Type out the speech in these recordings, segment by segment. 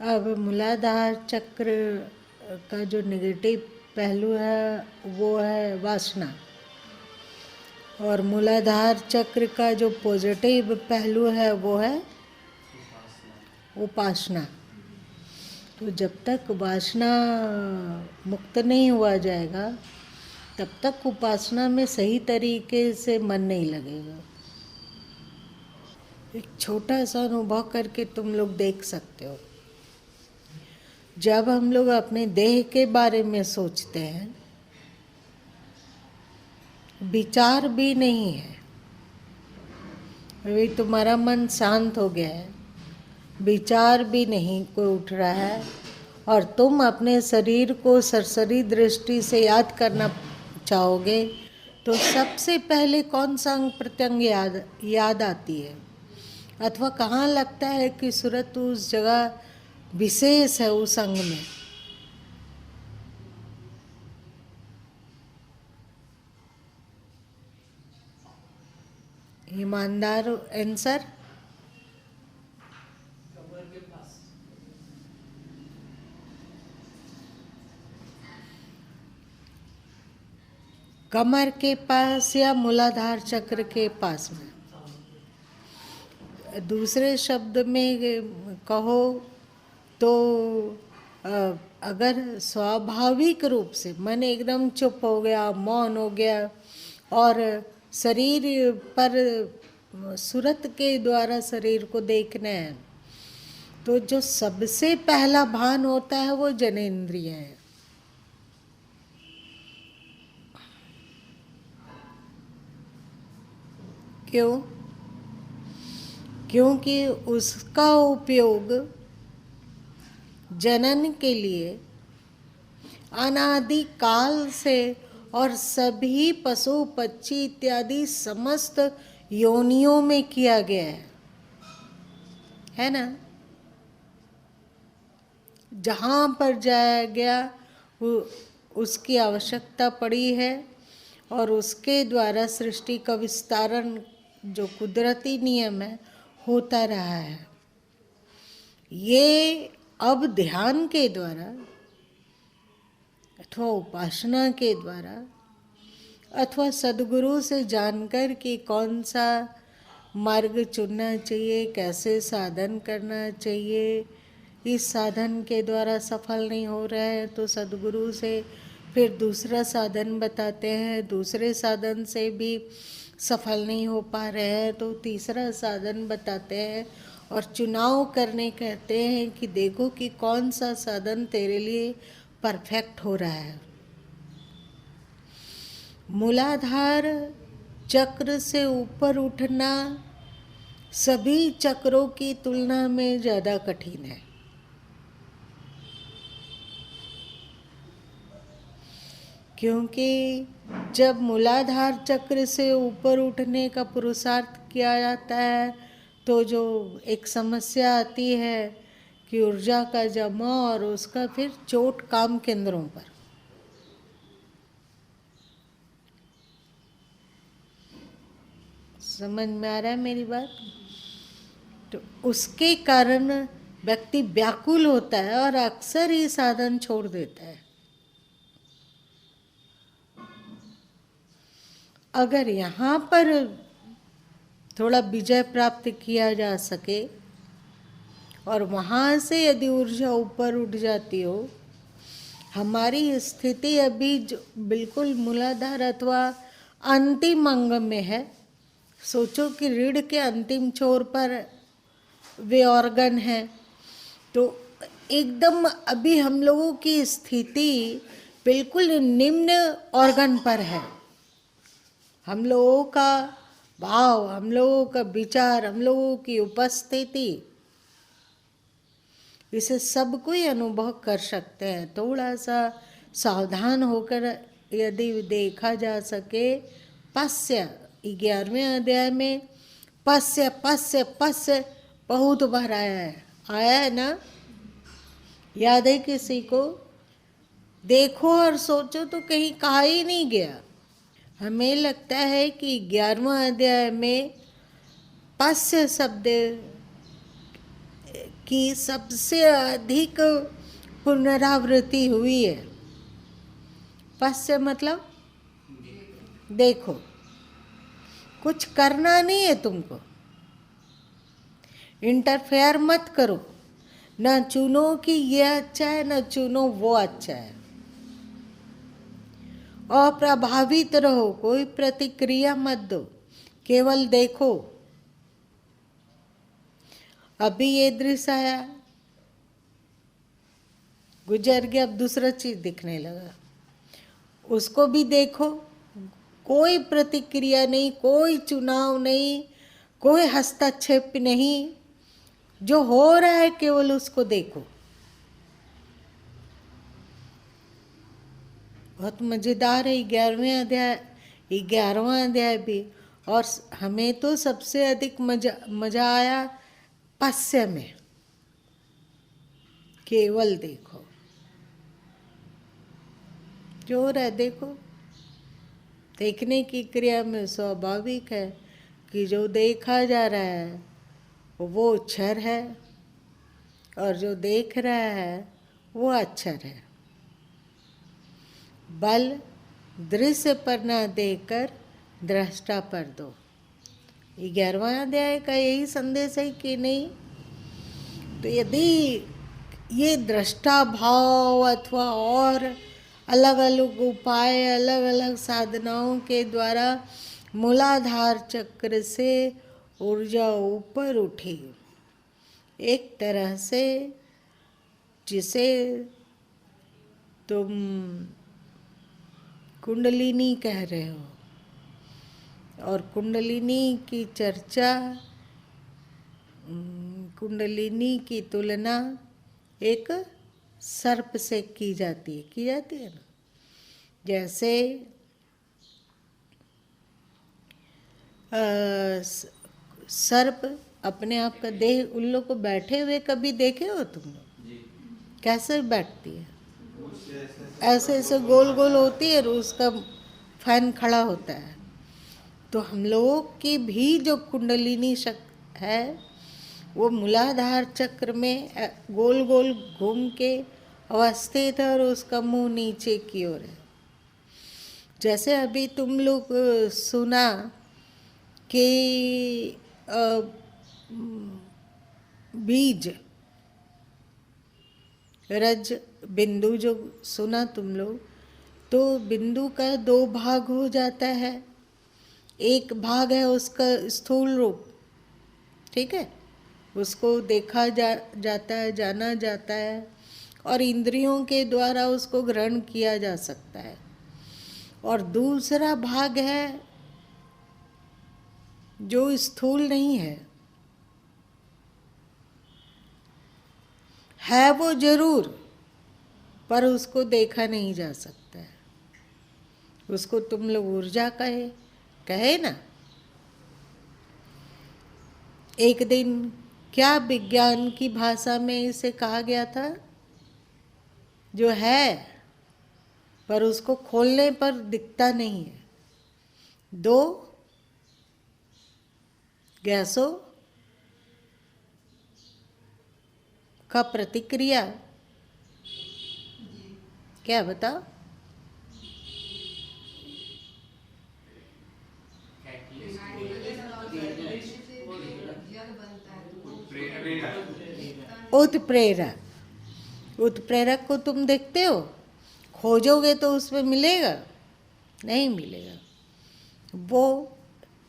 अब मूलाधार चक्र का जो नेगेटिव पहलू है वो है वासना, और मूलाधार चक्र का जो पॉजिटिव पहलू है वो है उपासना। तो जब तक वासना मुक्त नहीं हुआ जाएगा तब तक उपासना में सही तरीके से मन नहीं लगेगा। एक छोटा सा अनुभव करके तुम लोग देख सकते हो। जब हम लोग अपने देह के बारे में सोचते हैं, विचार भी नहीं है, अभी तुम्हारा मन शांत हो गया है, विचार भी नहीं कोई उठ रहा है, और तुम अपने शरीर को सरसरी दृष्टि से याद करना चाहोगे तो सबसे पहले कौन सा अंग प्रत्यंग याद आती है, अथवा कहाँ लगता है कि सूरत उस जगह विशेष है उस अंग में? ईमानदार आंसर। कमर के पास या मूलाधार चक्र के पास में। दूसरे शब्द में कहो तो अगर स्वाभाविक रूप से मन एकदम चुप हो गया, मौन हो गया, और शरीर पर सूरत के द्वारा शरीर को देखना है, तो जो सबसे पहला भान होता है वो जनेंद्रिय है। क्यों? क्योंकि उसका उपयोग जनन के लिए अनादि काल से और सभी पशु पक्षी इत्यादि समस्त योनियों में किया गया है ना? जहाँ पर जाया गया उसकी आवश्यकता पड़ी है, और उसके द्वारा सृष्टि का विस्तारण जो कुदरती नियम है होता रहा है। ये अब ध्यान के द्वारा अथवा उपासना के द्वारा अथवा सद्गुरु से जानकर कि कौन सा मार्ग चुनना चाहिए, कैसे साधन करना चाहिए, इस साधन के द्वारा सफल नहीं हो रहा है तो सद्गुरु से फिर दूसरा साधन बताते हैं, दूसरे साधन से भी सफल नहीं हो पा रहे हैं तो तीसरा साधन बताते हैं, और चुनाव करने कहते हैं कि देखो कि कौन सा साधन तेरे लिए परफेक्ट हो रहा है। मूलाधार चक्र से ऊपर उठना सभी चक्रों की तुलना में ज़्यादा कठिन है, क्योंकि जब मूलाधार चक्र से ऊपर उठने का पुरुषार्थ किया जाता है तो जो एक समस्या आती है कि ऊर्जा का जमा और उसका फिर चोट काम केंद्रों पर। समझ में आ रहा है मेरी बात? तो उसके कारण व्यक्ति व्याकुल होता है और अक्सर ही साधन छोड़ देता है। अगर यहाँ पर थोड़ा विजय प्राप्त किया जा सके और वहाँ से यदि ऊर्जा ऊपर उठ जाती हो, हमारी स्थिति अभी जो बिल्कुल मूलाधार अथवा अंतिम अंग में है। सोचो कि रीढ़ के अंतिम छोर पर वे ऑर्गन है, तो एकदम अभी हम लोगों की स्थिति बिल्कुल निम्न ऑर्गन पर है। हम लोगों का भाव, हम लोगों का विचार, हम लोगों की उपस्थिति, इसे सब कोई अनुभव कर सकते हैं। थोड़ा सा सावधान होकर यदि देखा जा सके, पश्य 11वें अध्याय में पश्य पश्य पश्य बहुत बार आया है ना? याद है किसी को? देखो और सोचो तो कहीं कहा ही नहीं गया। हमें लगता है कि 11वां अध्याय में पश्य शब्द कि सबसे अधिक पुनरावृत्ति हुई है। पश्य मतलब देखो, कुछ करना नहीं है तुमको, इंटरफेयर मत करो, न चुनो कि ये अच्छा है, न चुनो वो अच्छा है। अप्रभावित रहो, कोई प्रतिक्रिया मत दो, केवल देखो। अभी ये दृश्य आया, गुजर गया, अब दूसरा चीज दिखने लगा, उसको भी देखो। कोई प्रतिक्रिया नहीं, कोई चुनाव नहीं, कोई हस्तक्षेप नहीं, जो हो रहा है केवल उसको देखो। बहुत मजेदार है 11वां अध्याय भी। और हमें तो सबसे अधिक मजा आया पश्य में, केवल देखो, जो हो रहा है देखो। देखने की क्रिया में स्वाभाविक है कि जो देखा जा रहा है वो क्षर है और जो देख रहा है वो अक्षर है। बल दृश्य पर न देकर दृष्टा पर दो। 11वां अध्याय का यही संदेश है कि नहीं? तो यदि ये दृष्टा भाव अथवा और अलग अलग उपाय, अलग अलग साधनाओं के द्वारा मूलाधार चक्र से ऊर्जा ऊपर उठी, एक तरह से जिसे तुम कुंडलिनी कह रहे हो, और कुंडलिनी की चर्चा, कुंडलिनी की तुलना एक सर्प से की जाती है ना। जैसे सर्प अपने आप का देह, उन लोग को बैठे हुए कभी देखे हो तुम लोग? कैसे बैठती है? ऐसे ऐसे गोल गोल होती है और उसका फैन खड़ा होता है। तो हम लोग की भी जो कुंडलिनी शक्ति है वो मूलाधार चक्र में गोल गोल घूम के अवस्थित है और उसका मुंह नीचे की ओर है। जैसे अभी तुम लोग सुना कि बीज रज बिंदु जो सुना तुम लोग, तो बिंदु का 2 भाग हो जाता है। एक भाग है उसका स्थूल रूप, ठीक है, उसको देखा जाता है, जाना जाता है और इंद्रियों के द्वारा उसको ग्रहण किया जा सकता है। और दूसरा भाग है जो स्थूल नहीं है वो जरूर, पर उसको देखा नहीं जा सकता है। उसको तुम लोग ऊर्जा कहे ना। एक दिन क्या विज्ञान की भाषा में इसे कहा गया था? जो है पर उसको खोलने पर दिखता नहीं है, 2 गैसों का प्रतिक्रिया। क्या बताओ? उत्प्रेरक को तुम देखते हो? खोजोगे तो उसमें मिलेगा? नहीं मिलेगा। वो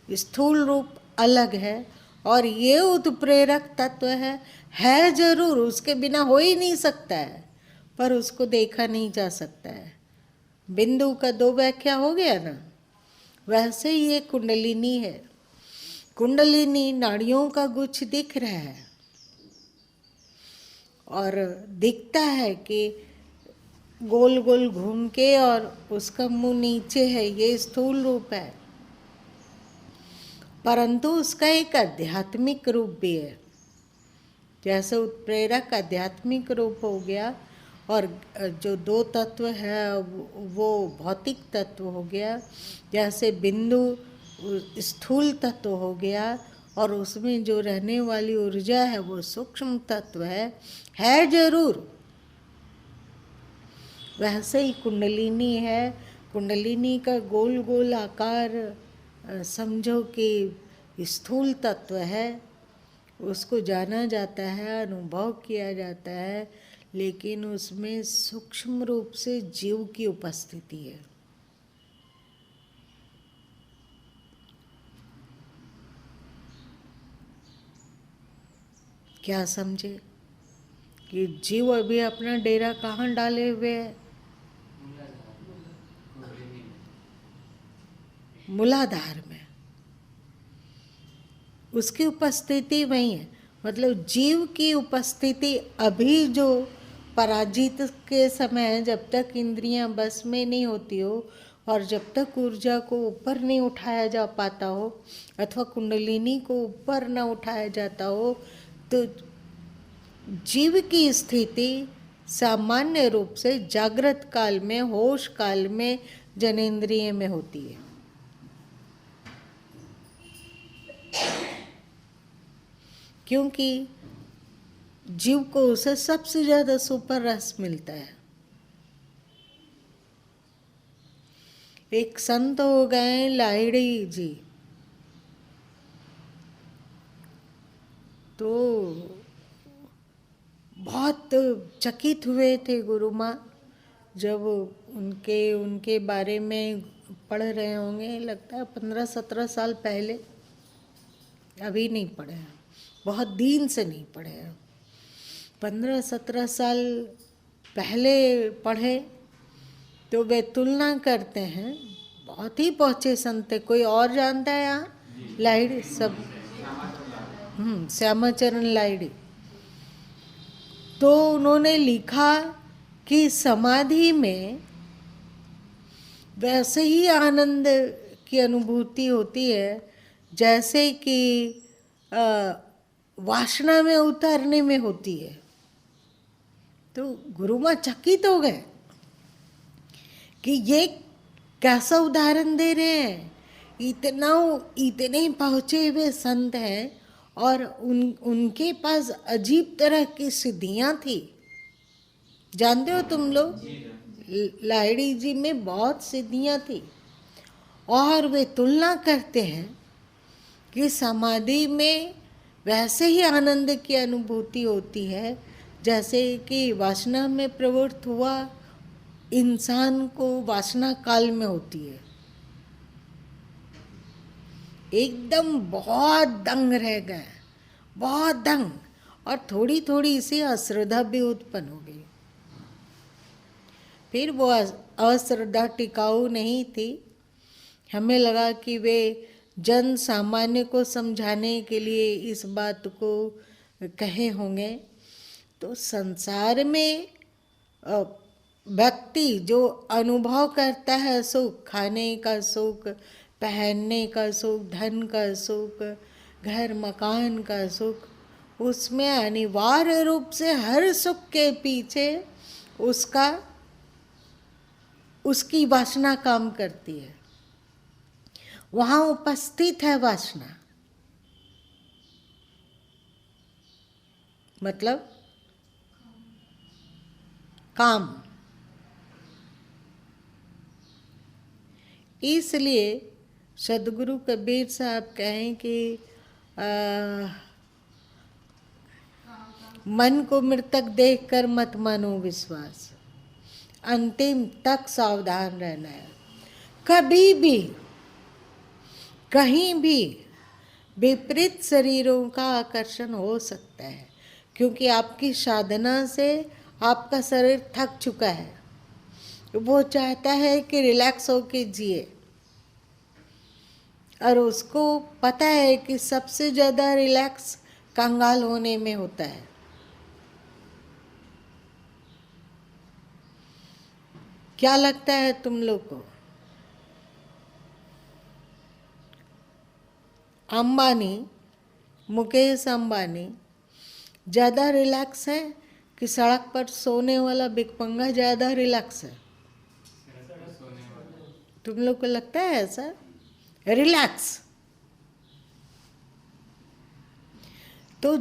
स्थूल रूप अलग है और ये उत्प्रेरक तत्व है जरूर, उसके बिना हो ही नहीं सकता है, पर उसको देखा नहीं जा सकता है। बिंदु का 2 व्याख्या हो गया ना। वैसे ही ये कुंडलिनी है। कुंडलिनी नाड़ियों का गुच्छ दिख रहा है और दिखता है कि गोल गोल घूम के और उसका मुंह नीचे है, ये स्थूल रूप है, परंतु उसका एक आध्यात्मिक रूप भी है। जैसे उत्प्रेरक आध्यात्मिक रूप हो गया और जो 2 तत्व है वो भौतिक तत्व हो गया। जैसे बिंदु स्थूल तत्व हो गया और उसमें जो रहने वाली ऊर्जा है वो सूक्ष्म तत्व है जरूर। वैसे ही कुंडलिनी है, कुंडलिनी का गोल गोल आकार समझो कि स्थूल तत्व है, उसको जाना जाता है, अनुभव किया जाता है, लेकिन उसमें सूक्ष्म रूप से जीव की उपस्थिति है। क्या समझे कि जीव अभी अपना डेरा कहाँ डाले हुए है? मूलाधार में। उसकी उपस्थिति वही है, मतलब जीव की उपस्थिति अभी जो पराजित के समय है, जब तक इंद्रियां बस में नहीं होती हो और जब तक ऊर्जा को ऊपर नहीं उठाया जा पाता हो अथवा कुंडलिनी को ऊपर न उठाया जाता हो, तो जीव की स्थिति सामान्य रूप से जागृत काल में, होश काल में, जनेंद्रिय में होती है। क्योंकि जीव को उसे सबसे ज्यादा सुपर रस मिलता है। एक संत हो गए लाहिड़ी जी, तो बहुत चकित हुए थे गुरु माँ जब उनके बारे में पढ़ रहे होंगे, लगता है 15-17 साल पहले, अभी नहीं पढ़े हैं, बहुत दिन से नहीं पढ़े हैं, 15-17 साल पहले पढ़े, तो वे तुलना करते हैं, बहुत ही पहुँचे संत थे। कोई और जानता है यहाँ? लाहिड़ी सब, श्यामाचरण लाहिड़ी। तो उन्होंने लिखा कि समाधि में वैसे ही आनंद की अनुभूति होती है जैसे कि वासना में उतरने में होती है। तो गुरु माँ चकित हो गए कि ये कैसा उदाहरण दे रहे हैं, इतने पहुँचे हुए संत हैं और उनके पास अजीब तरह की सिद्धियाँ थी। जानते हो तुम लोग, लाहिड़ी जी में बहुत सिद्धियाँ थी, और वे तुलना करते हैं कि समाधि में वैसे ही आनंद की अनुभूति होती है जैसे कि वासना में प्रवृत्त हुआ इंसान को वासना काल में होती है। एकदम बहुत दंग रह गए, बहुत दंग, और थोड़ी थोड़ी सी अश्रद्धा भी उत्पन्न हो गई। फिर वो अश्रद्धा टिकाऊ नहीं थी, हमें लगा कि वे जन सामान्य को समझाने के लिए इस बात को कहे होंगे। तो संसार में व्यक्ति जो अनुभव करता है सुख, खाने का सुख, पहनने का सुख, धन का सुख, घर मकान का सुख, उसमें अनिवार्य रूप से हर सुख के पीछे उसकी वासना काम करती है। वहाँ उपस्थित है वासना, मतलब काम। इसलिए सदगुरु कबीर साहब कहें कि मन को मृतक देखकर मत मानो विश्वास, अंतिम तक सावधान रहना है। कभी भी कहीं भी विपरीत शरीरों का आकर्षण हो सकता है, क्योंकि आपकी साधना से आपका शरीर थक चुका है, वो चाहता है कि रिलैक्स होके जिए, और उसको पता है कि सबसे ज़्यादा रिलैक्स कंगाल होने में होता है। क्या लगता है तुम लोग को? अंबानी, मुकेश अंबानी ज़्यादा रिलैक्स है कि सड़क पर सोने वाला भिखमंगा ज़्यादा रिलैक्स है? तुम लोग को लगता है ऐसा? रिलैक्स तो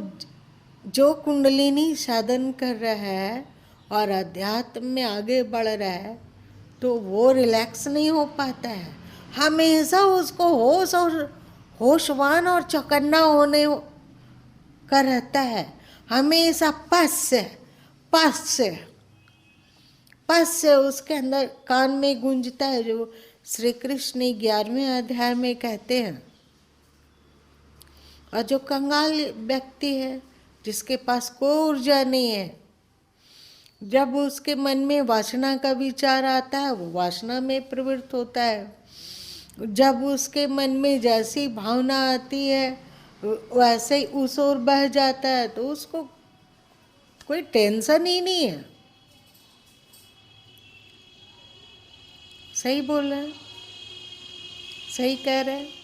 जो कुंडलिनी साधन कर रहा है और अध्यात्म में आगे बढ़ रहा है तो वो रिलैक्स नहीं हो पाता है, हमेशा उसको होश और होशवान और चौकन्ना होने का रहता है, हमेशा पस से उसके अंदर कान में गूंजता है जो श्री कृष्ण 11वें अध्याय में कहते हैं। और जो कंगाल व्यक्ति है जिसके पास कोई ऊर्जा नहीं है, जब उसके मन में वासना का विचार आता है वो वासना में प्रवृत्त होता है, जब उसके मन में जैसी भावना आती है वैसे ही उस ओर बह जाता है, तो उसको कोई टेंशन ही नहीं है। सही बोल रहे हैं, सही कह रहे हैं।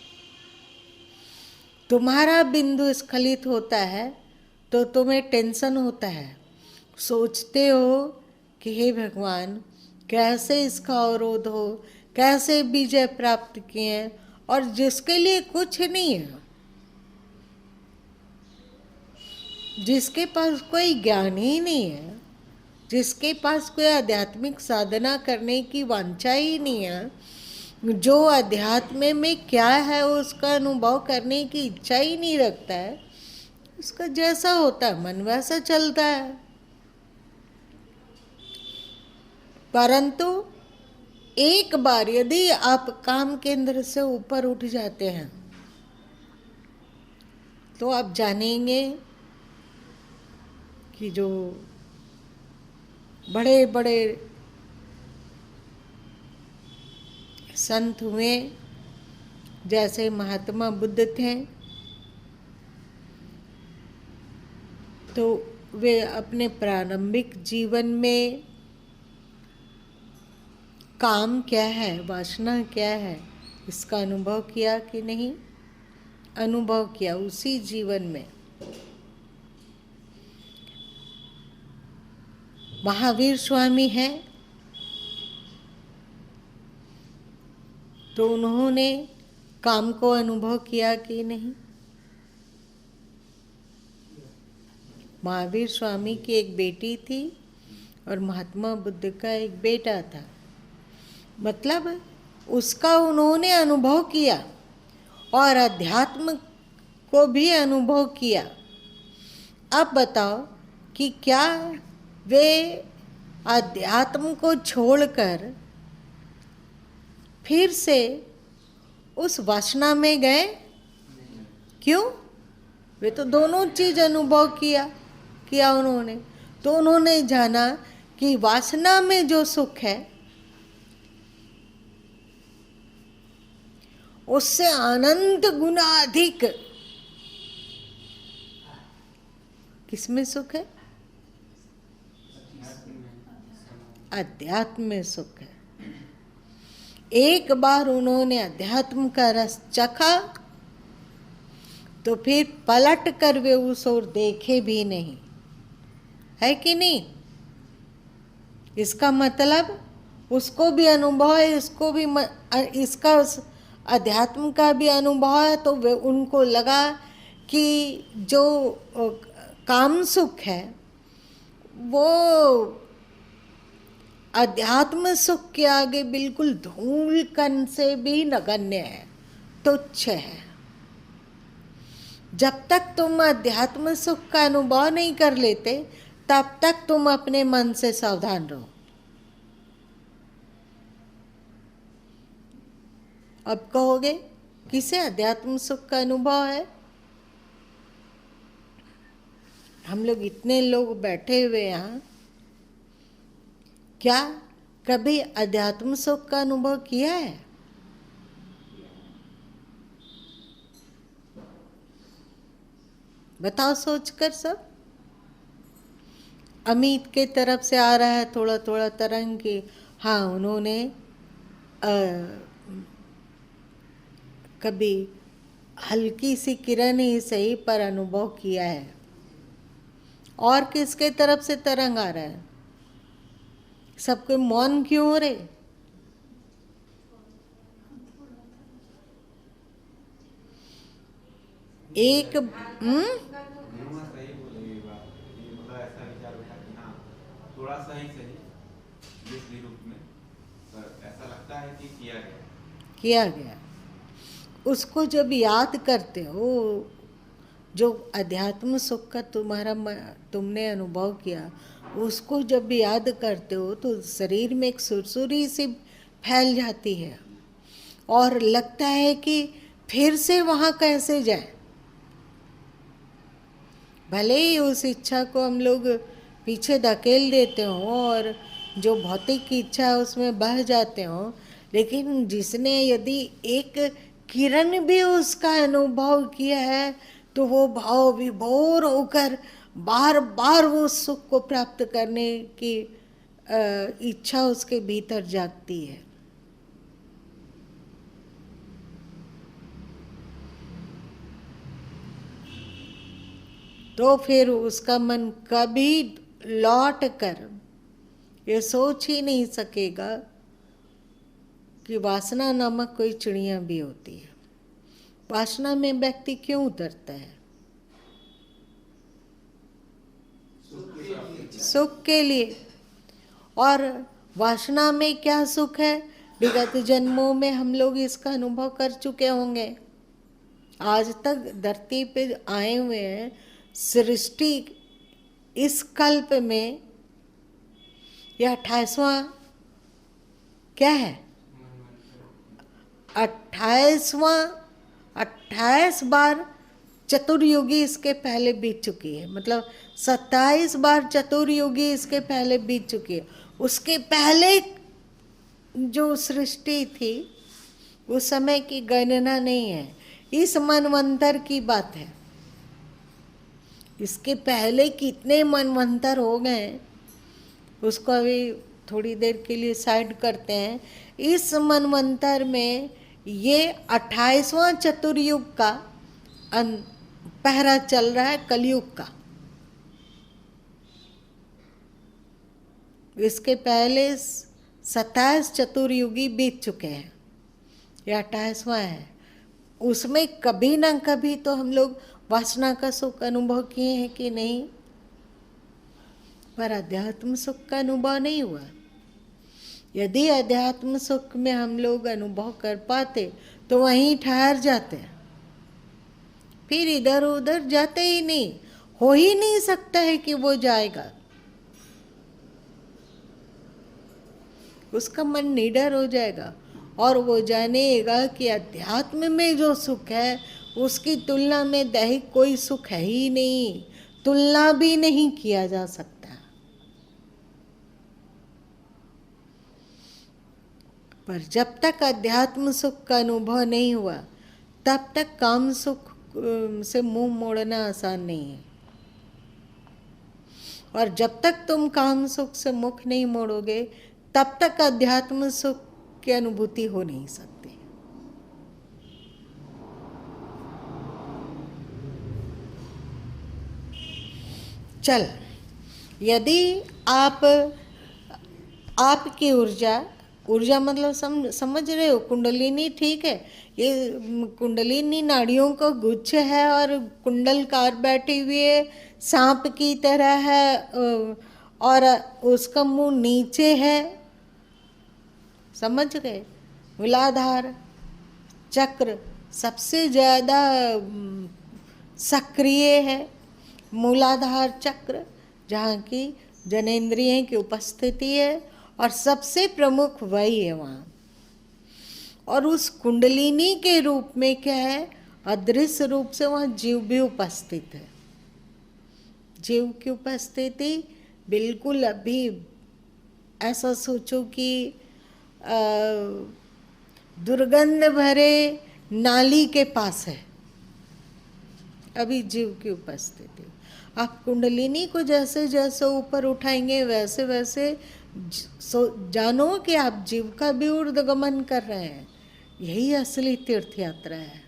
तुम्हारा बिंदु स्खलित होता है तो तुम्हें टेंशन होता है, सोचते हो कि हे भगवान कैसे इसका अवरोध हो, कैसे विजय प्राप्त किए, और जिसके लिए कुछ नहीं है, जिसके पास कोई ज्ञान ही नहीं है, जिसके पास कोई आध्यात्मिक साधना करने की वांछा ही नहीं है, जो अध्यात्म में क्या है उसका अनुभव करने की इच्छा ही नहीं रखता है, उसका जैसा होता है मन वैसा चलता है। परंतु एक बार यदि आप काम केंद्र से ऊपर उठ जाते हैं तो आप जानेंगे कि जो बड़े बड़े संत हुए, जैसे महात्मा बुद्ध थे, तो वे अपने प्रारंभिक जीवन में काम क्या है, वासना क्या है, इसका अनुभव किया कि नहीं? अनुभव किया उसी जीवन में। महावीर स्वामी हैं तो उन्होंने काम को अनुभव किया कि नहीं? महावीर स्वामी की एक बेटी थी और महात्मा बुद्ध का एक बेटा था, मतलब उसका उन्होंने अनुभव किया और अध्यात्म को भी अनुभव किया। अब बताओ कि क्या वे अध्यात्म को छोड़कर फिर से उस वासना में गए? क्यों? वे तो दोनों चीज अनुभव किया उन्होंने। तो उन्होंने जाना कि वासना में जो सुख है उससे अनंत गुना अधिक किसमें सुख है? अध्यात्म में सुख है। एक बार उन्होंने अध्यात्म का रस चखा तो फिर पलट कर वे उस ओर देखे भी नहीं, है कि नहीं? इसका मतलब उसको भी अनुभव है, इसको भी इसका अध्यात्म का भी अनुभव है, तो वे उनको लगा कि जो काम सुख है वो अध्यात्म सुख के आगे बिल्कुल धूल कण से भी नगण्य है, तुच्छ है। जब तक तुम अध्यात्म सुख का अनुभव नहीं कर लेते तब तक तुम अपने मन से सावधान रहो। अब कहोगे किसे अध्यात्म सुख का अनुभव है? हम लोग इतने लोग बैठे हुए यहाँ, क्या कभी अध्यात्म सुख का अनुभव किया है? बताओ सोचकर सब। अमित के तरफ से आ रहा है थोड़ा थोड़ा तरंग की, हाँ उन्होंने कभी हल्की सी किरण ही सही पर अनुभव किया है। और किसके तरफ से तरंग आ रहा है? सबके मौन क्यों हो रहे? एक थोड़ा सा ही सही जिस भी रूप में, पर ऐसा लगता है कि किया गया। उसको जब याद करते हो, जो अध्यात्म सुख का तुमने अनुभव किया, उसको जब याद करते हो तो शरीर में एक सुरसुरी सी फैल जाती है और लगता है कि फिर से वहाँ कैसे जाए। भले ही उस इच्छा को हम लोग पीछे धकेल देते हो और जो भौतिक की इच्छा है उसमें बह जाते हो, लेकिन जिसने यदि एक किरण भी उसका अनुभव किया है तो वो भाव विभोर होकर बार बार वो सुख को प्राप्त करने की इच्छा उसके भीतर जागती है। तो फिर उसका मन कभी लौट कर ये सोच ही नहीं सकेगा कि वासना नामक कोई चिड़िया भी होती है। वासना में व्यक्ति क्यों उतरता है? सुख के लिए। और वासना में क्या सुख है? विगत जन्मों में हम लोग इसका अनुभव कर चुके होंगे। आज तक धरती पे आए हुए हैं। सृष्टि इस कल्प में यह 28वां क्या है? 28 बार चतुर्युगी इसके पहले बीत चुकी है। मतलब 27 बार चतुर्युगी इसके पहले बीत चुकी है। उसके पहले जो सृष्टि थी उस समय की गणना नहीं है, इस मनवंतर की बात है। इसके पहले कितने मनवंतर हो गए उसको अभी थोड़ी देर के लिए साइड करते हैं। इस मनवंतर में ये 28वां चतुर्युग का पहरा चल रहा है, कलयुग का। इसके पहले 27 चतुर्युगी बीत चुके हैं, यह 28वां है। उसमें कभी ना कभी तो हम लोग वासना का सुख अनुभव किए हैं कि नहीं? पर अध्यात्म सुख का अनुभव नहीं हुआ। यदि अध्यात्म सुख में हम लोग अनुभव कर पाते तो वहीं ठहर जाते, फिर इधर उधर जाते ही नहीं। हो ही नहीं सकता है कि वो जाएगा। उसका मन निडर हो जाएगा और वो जानेगा कि अध्यात्म में जो सुख है उसकी तुलना में दैहिक कोई सुख है ही नहीं, तुलना भी नहीं किया जा सकता। पर जब तक अध्यात्म सुख का अनुभव नहीं हुआ तब तक काम सुख से मुंह मोड़ना आसान नहीं है। और जब तक तुम काम सुख से मुख नहीं मोड़ोगे तब तक अध्यात्म सुख की अनुभूति हो नहीं सकती। चल, यदि आपकी ऊर्जा मतलब समझ रहे हो, कुंडलिनी, ठीक है? ये कुंडलिनी नाड़ियों का गुच्छ है और कुंडलकार बैठी हुई है, सांप की तरह है, और उसका मुंह नीचे है। समझ गए? मूलाधार चक्र सबसे ज़्यादा सक्रिय है। मूलाधार चक्र जहाँ की जनेंद्रियों की उपस्थिति है और सबसे प्रमुख वही है वहाँ। और उस कुंडलिनी के रूप में क्या है? अदृश्य रूप से वहाँ जीव भी उपस्थित है। जीव की उपस्थिति बिल्कुल अभी ऐसा सोचो कि दुर्गंध भरे नाली के पास है अभी जीव की उपस्थिति। आप कुंडलिनी को जैसे जैसे ऊपर उठाएंगे वैसे वैसे जानो कि आप जीव का भी ऊर्ध्वगमन कर रहे हैं। यही असली तीर्थ यात्रा है।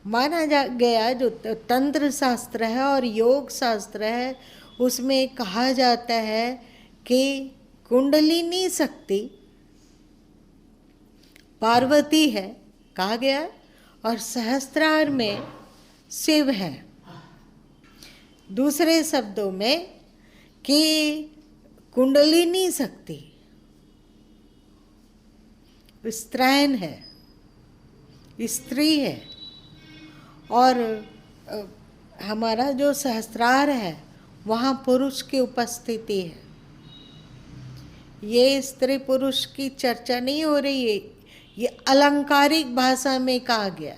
माना गया जो तंत्र शास्त्र है और योग शास्त्र है उसमें कहा जाता है कि कुंडलिनी शक्ति पार्वती है, कहा गया, और सहस्त्रार में शिव है। दूसरे शब्दों में कि कुंडलिनी शक्ति स्त्रैन है, स्त्री है, और हमारा जो सहस्त्रार है वहाँ पुरुष की उपस्थिति है। ये स्त्री पुरुष की चर्चा नहीं हो रही है, ये अलंकारिक भाषा में कहा गया।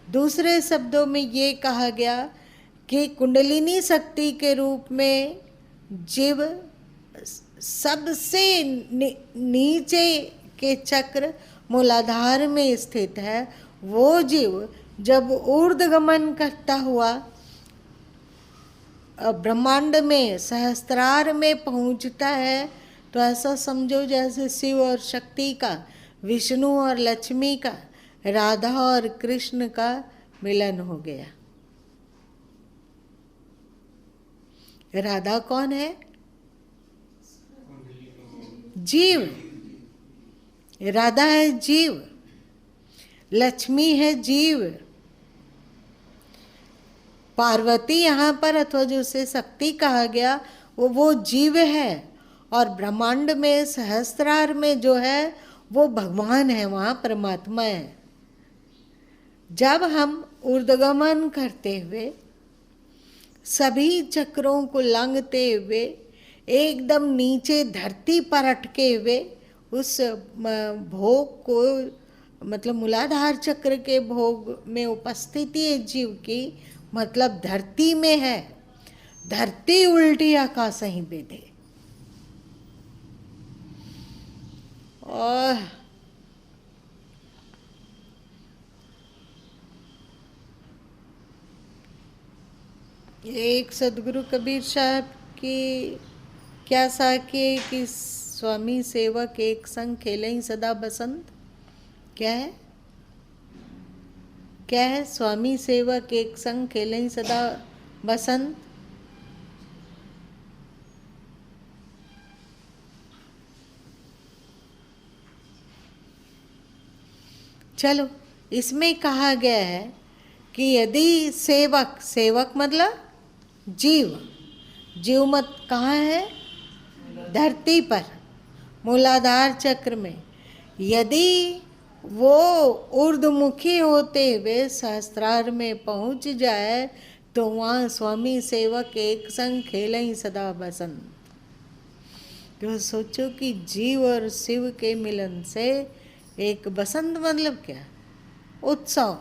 दूसरे शब्दों में ये कहा गया कि कुंडलिनी शक्ति के रूप में जीव सबसे नीचे के चक्र मूलाधार में स्थित है। वो जीव जब ऊर्ध्वगमन करता हुआ ब्रह्मांड में सहस्त्रार में पहुंचता है तो ऐसा समझो जैसे शिव और शक्ति का, विष्णु और लक्ष्मी का, राधा और कृष्ण का मिलन हो गया। राधा कौन है? जीव। राधा है जीव, लक्ष्मी है जीव, पार्वती यहाँ पर अथवा जो उसे शक्ति कहा गया वो जीव है, और ब्रह्मांड में सहस्त्रार में जो है वो भगवान है, वहाँ परमात्मा है। जब हम ऊर्ध्वगमन करते हुए सभी चक्रों को लांघते हुए एकदम नीचे धरती पर अटके हुए उस भोग को, मतलब मूलाधार चक्र के भोग में उपस्थिति है जीव की, मतलब धरती में है। धरती उल्टी आकाश ही बेधे। और एक सदगुरु कबीर साहब की क्या साखी कि स्वामी सेवक एक संग खेलें सदा बसंत। क्या है? क्या है? स्वामी सेवक एक संग खेलें सदा बसंत। चलो, इसमें कहा गया है कि यदि सेवक, सेवक मतलब जीव, जीव मत कहाँ है? धरती पर मूलाधार चक्र में, यदि वो ऊर्ध्वमुखी होते हुए सहस्त्रार में पहुंच जाए तो वहाँ स्वामी सेवक एक संग खेलें सदा बसंत। तो सोचो कि जीव और शिव के मिलन से एक बसंत मतलब क्या? उत्सव,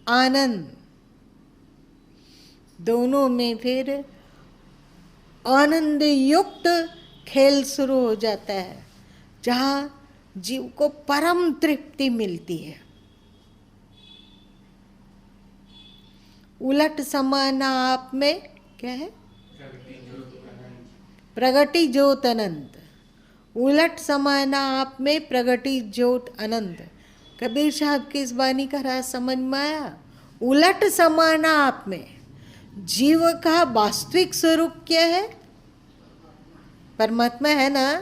आनंद। दोनों में फिर आनंद युक्त खेल शुरू हो जाता है, जहाँ जीव को परम तृप्ति मिलती है। उलट समाना आप में क्या है? प्रगति ज्योत अनंत। उलट समाना आप में प्रगति ज्योत अनंत। कबीर साहब की इस वाणी का राज समझ में आया? उलट समाना आप में जीव का वास्तविक स्वरूप क्या है? परमात्मा है ना।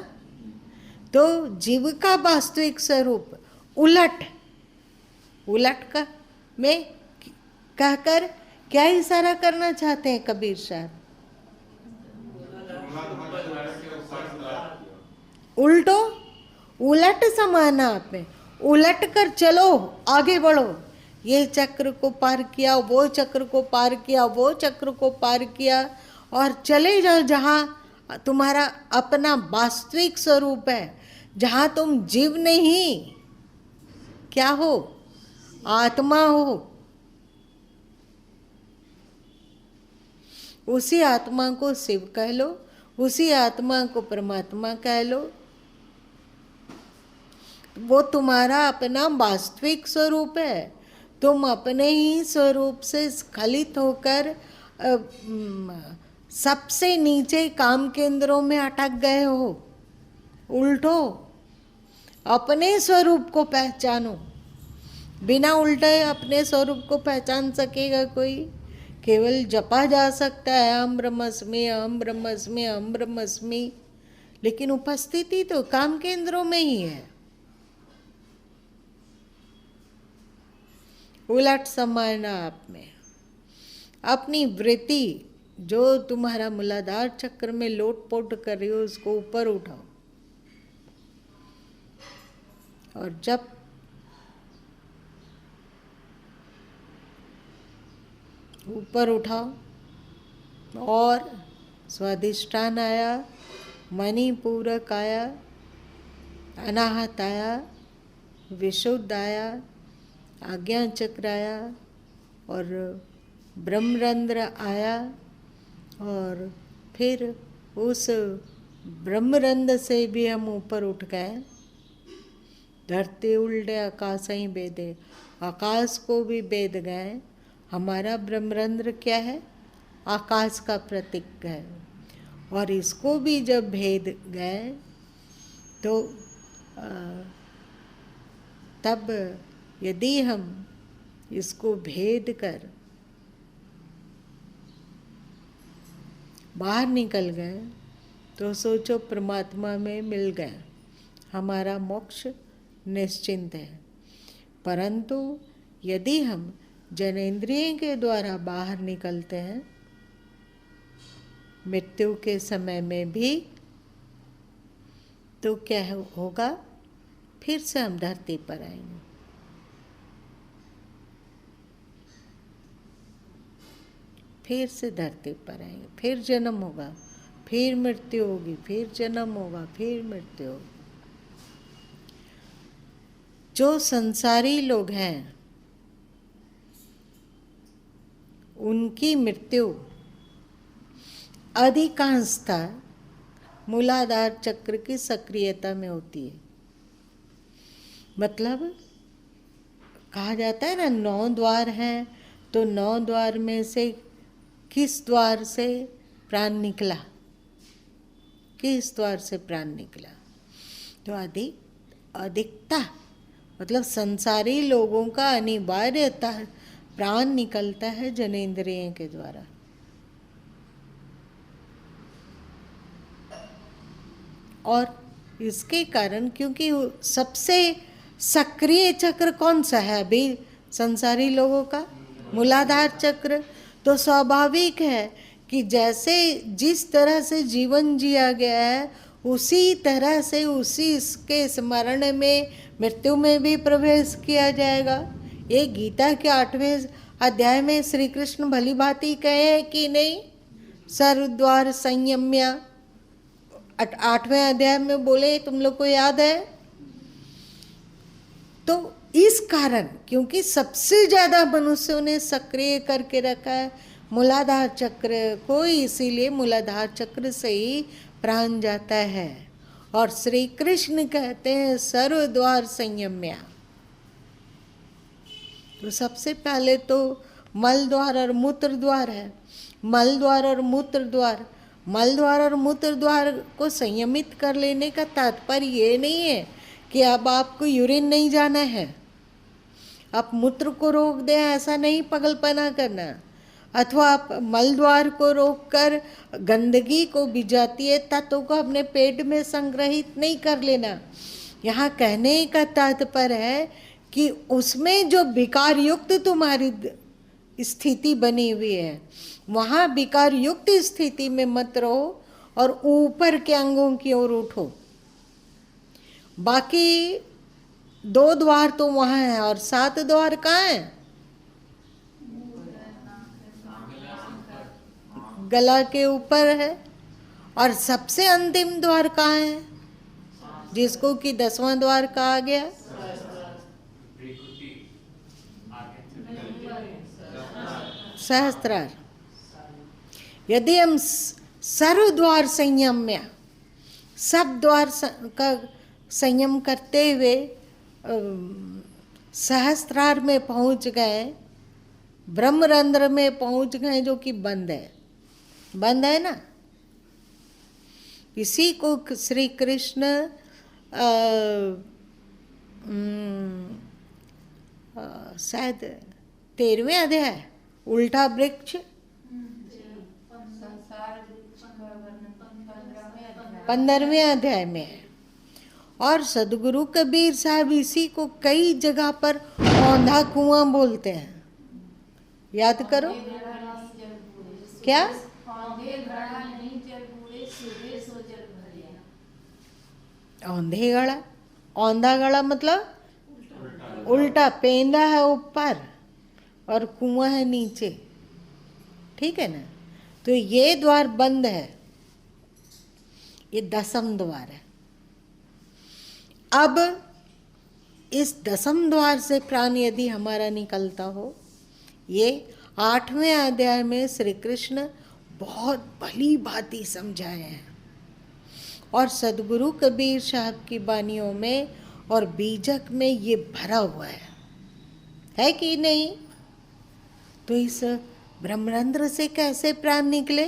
तो जीव का वास्तविक स्वरूप उलट, उलट का में कहकर क्या इशारा करना चाहते हैं कबीर साहब? उल्टो, उलट समाना आप में, उलट कर चलो, आगे बढ़ो। ये चक्र को पार किया, वो चक्र को पार किया, वो चक्र को पार किया, और चले जाओ जहाँ तुम्हारा अपना वास्तविक स्वरूप है, जहाँ तुम जीव नहीं क्या हो? आत्मा हो। उसी आत्मा को शिव कह लो, उसी आत्मा को परमात्मा कह लो। वो तुम्हारा अपना वास्तविक स्वरूप है। तुम अपने ही स्वरूप से स्खलित होकर सबसे नीचे काम केंद्रों में अटक गए हो। उल्टो, अपने स्वरूप को पहचानो। बिना उल्टे अपने स्वरूप को पहचान सकेगा कोई? केवल जपा जा सकता है अहम ब्रह्मस्मि, अहम ब्रह्मस्मि, अहम ब्रह्मस्मि, लेकिन उपस्थिति तो काम केंद्रों में ही है। उलट समाना आप में। अपनी वृत्ति जो तुम्हारा मूलाधार चक्र में लोटपोट कर रही हो उसको ऊपर उठाओ। और जब ऊपर उठाओ और स्वादिष्टान आया, मणिपूरक आया, अनाहत आया, विशुद्ध आया, आज्ञा चक्र आया और ब्रह्मरंध्र आया। और फिर उस ब्रह्मरंध्र से भी हम ऊपर उठ गए। धरती उल्टे आकाश ही बेदे, आकाश को भी बेद गए। हमारा ब्रह्मरंध्र क्या है? आकाश का प्रतीक है। और इसको भी जब भेद गए तो तब यदि हम इसको भेद कर बाहर निकल गए तो सोचो परमात्मा में मिल गए, हमारा मोक्ष निश्चिंत है। परंतु यदि हम जनेंद्रिय के द्वारा बाहर निकलते हैं मृत्यु के समय में भी, तो क्या होगा? फिर से हम धरती पर आएंगे। फिर से धरती पर आएंगे, फिर जन्म होगा, फिर मृत्यु होगी, फिर जन्म होगा, फिर मृत्यु होगी। जो संसारी लोग हैं उनकी मृत्यु अधिकांशता मूलाधार चक्र की सक्रियता में होती है। मतलब कहा जाता है ना 9 द्वार हैं, तो 9 द्वार में से किस द्वार से प्राण निकला, किस द्वार से प्राण निकला? तो अधिकता मतलब संसारी लोगों का अनिवार्यता प्राण निकलता है जनेंद्रिय के द्वारा। और इसके कारण क्योंकि सबसे सक्रिय चक्र कौन सा है अभी संसारी लोगों का? मूलाधार चक्र। तो स्वाभाविक है कि जैसे जिस तरह से जीवन जिया गया है उसी तरह से उसी के स्मरण में मृत्यु में भी प्रवेश किया जाएगा। ये गीता के 8वें अध्याय में श्री कृष्ण भली भांति कहे हैं कि नहीं? सर्वद्वार संयम्य 8वें अध्याय में बोले, तुम लोग को याद है? तो इस कारण क्योंकि सबसे ज्यादा मनुष्यों ने सक्रिय करके रखा है मूलाधार चक्र को, इसीलिए मूलाधार चक्र से ही प्राण जाता है। और श्री कृष्ण कहते हैं सर्वद्वार संयम्या। तो सबसे पहले तो मल द्वार और मूत्र द्वार है। मल द्वार और मूत्र द्वार, मल द्वार और मूत्र द्वार को संयमित कर लेने का तात्पर्य ये नहीं है कि अब आपको यूरिन नहीं जाना है, आप मूत्र को रोक दें, ऐसा नहीं पगलपना करना। अथवा आप मल द्वार को रोककर गंदगी को विजातीय तत्वों को अपने पेट में संग्रहित नहीं कर लेना। यहाँ कहने का तात्पर्य है कि उसमें जो विकार युक्त तुम्हारी स्थिति बनी हुई है वहाँ विकार युक्त स्थिति में मत रहो और ऊपर के अंगों की ओर उठो। बाकी 2 द्वार तो वहाँ है और 7 द्वार कहाँ है? गला के ऊपर है। और सबसे अंतिम द्वार कहाँ है जिसको कि 10वां द्वार कहा गया? सहस्त्रार। यदि हम सर्व द्वार संयम्य सब द्वार का संयम करते हुए सहस्त्रार में पहुंच गए, ब्रह्मरंध्र में पहुंच गए जो कि बंद है, बंद है ना। इसी को श्री कृष्ण शायद 13वें अध्याय उल्टा वृक्ष 15वें अध्याय में है। और सदगुरु कबीर साहब इसी को कई जगह पर औंधा कुआं बोलते हैं, याद करो। क्या? औंधे घड़ा नहीं जल बूढ़े, सूबे सो जल भरिया। औंधे घड़ा, औंधा घड़ा मतलब उल्टा, पेंदा है ऊपर और कुआं है नीचे, ठीक है ना? तो ये द्वार बंद है, ये 10th द्वार है। अब इस 10th द्वार से प्राण यदि हमारा निकलता हो, ये 8वें अध्याय में श्री कृष्ण बहुत भली भांति समझाए हैं, और सदगुरु कबीर साहब की वाणियों में और बीजक में ये भरा हुआ है कि नहीं? तो इस ब्रह्मरंध्र से कैसे प्राण निकले?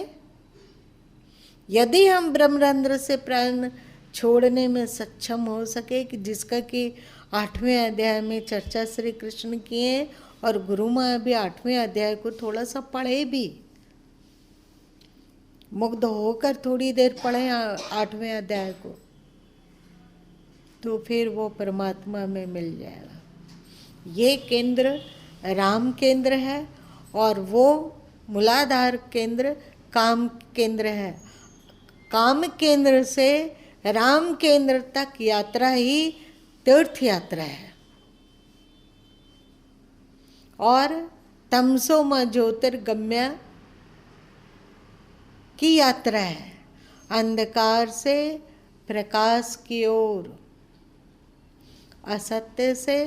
यदि हम ब्रह्मरंध्र से प्राण छोड़ने में सक्षम हो सके, कि जिसका कि 8वें अध्याय में चर्चा श्री कृष्ण किए, और गुरु माँ भी 8वें अध्याय को थोड़ा सा पढ़े भी, मुग्ध होकर थोड़ी देर पढ़े 8वें अध्याय को, तो फिर वो परमात्मा में मिल जाएगा। ये केंद्र राम केंद्र है, और वो मूलाधार केंद्र काम केंद्र है। काम केंद्र से राम केंद्र तक यात्रा ही तीर्थ यात्रा है, और तमसो मां ज्योतिर्गम्य की यात्रा है, अंधकार से प्रकाश की ओर, असत्य से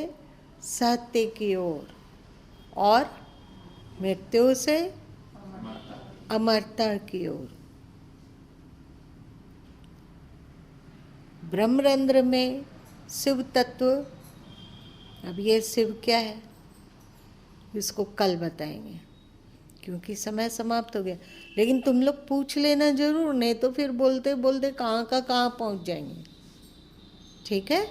सत्य की ओर, और मृत्यु से अमरता की ओर। ब्रह्मरंध्र में शिव तत्व, अब ये शिव क्या है इसको कल बताएंगे, क्योंकि समय समाप्त हो गया। लेकिन तुम लोग पूछ लेना जरूर, नहीं तो फिर बोलते बोलते कहाँ का कहाँ पहुँच जाएंगे। ठीक है?